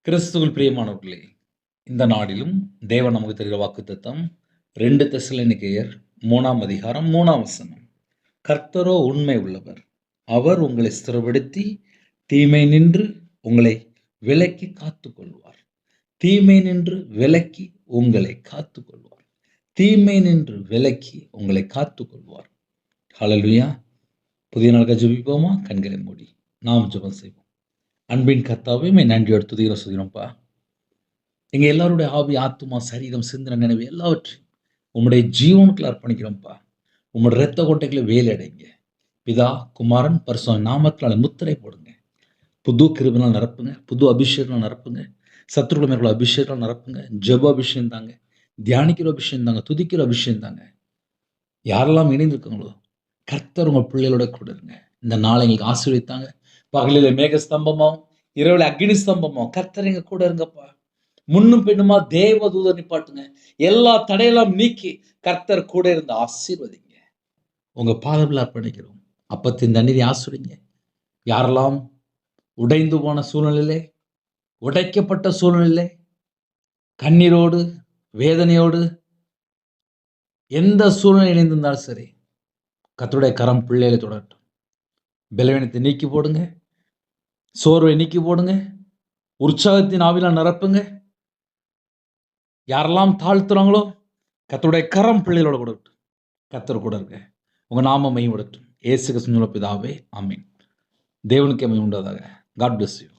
கிறிஸ்துவில் பிரியமானவர்களே, இந்த நாளிலும் தேவன் நமக்கு தருகிற வாக்குத்தத்தம் 2 தெசலோனிக்கேயர் 3ஆம் அதிகாரம் 3ஆம் வசனம். கர்த்தரோ உண்மை உள்ளவர். அவர் உங்களை ஸ்திரப்படுத்தி தீமை நின்று உங்களை விலக்கி காத்துக்கொள்வார். தீமை நின்று விலக்கி உங்களை காத்துக்கொள்வார். தீமை நின்று விலக்கி உங்களை காத்துக்கொள்வார். ஹல்லேலூயா. புதிய நாளுக்காக ஜெபிப்போமா? கண்களை மூடி நாம் ஜெபம் செய்வோம். அன்பின் கர்த்தாவே, உம்மை நன்றியோடு துதிக்கிறோம்ப்பா. எங்க எல்லாருடைய ஆவி, ஆத்துமா, சரீரம், சிந்தனை, நினைவு எல்லாவற்றையும் உம்முடைய ஜீவனுக்குள்ள அர்ப்பணிக்கிறோம்ப்பா. உம்முடைய இரத்த கோட்டைகளை வேலையடைங்க. பிதா, குமாரன், பரிசுத்த நாமத்தினால முத்திரை போடுங்க. புது கிருபையினால் நிரப்புங்க. புது அபிஷேகம் நிரப்புங்க. சத்துருக்கள் மேற்கொள்ள அபிஷேகம் நிரப்புங்க. ஜெப அபிஷேகம் தாங்க. தியானிக்கிற அபிஷேகம் தாங்க. துதிக்கிற அபிஷேகம் தாங்க. யாரெல்லாம் இணைந்திருக்காங்களோ கர்த்தர் உங்கள் பிள்ளைகளோட கூட இருங்க. இந்த நாளை எங்களுக்கு ஆசீர்வதித்தாங்க. பகலில் மேக ஸ்தம்பமாவும் இரவுல அக்னி ஸ்தம்பமாவும் கர்த்தர் எங்க கூட இருங்கப்பா. முன்னும் பின்னுமா தேவதூதர் நிப்பாட்டுங்க. எல்லா தடையெல்லாம் நீக்கி கர்த்தர் கூட இருந்து ஆசீர்வதிங்க. உங்க பாதத்தில் அர்ப்பணிக்கிறோம். அப்பத்தின் தண்ணீரை ஆசிரிங்க. யாரெல்லாம் உடைந்து போன சூழ்நிலையிலே, உடைக்கப்பட்ட சூழ்நிலையிலே, கண்ணீரோடு வேதனையோடு எந்த சூழ்நிலை இணைந்திருந்தாலும் சரி, கர்த்தருடைய கரம் பிள்ளைகளை தொடரட்டும். பலவீனத்தை நீக்கி போடுங்க. சோர்வை நீக்கி போடுங்க. உற்சாகத்தின் ஆவிலாம் நிரப்புங்க. யாரெல்லாம் தாழ்த்துறாங்களோ கர்த்தருடைய கரம் பிள்ளைகளோட கொடுக்கட்டும். கர்த்தர் கூட இருக்க உங்க நாம மையப்படட்டும். இயேசு கிறிஸ்துவின் பிதாவே, ஆமென். தேவனுக்கு மகிமை உண்டாதாக. God bless you.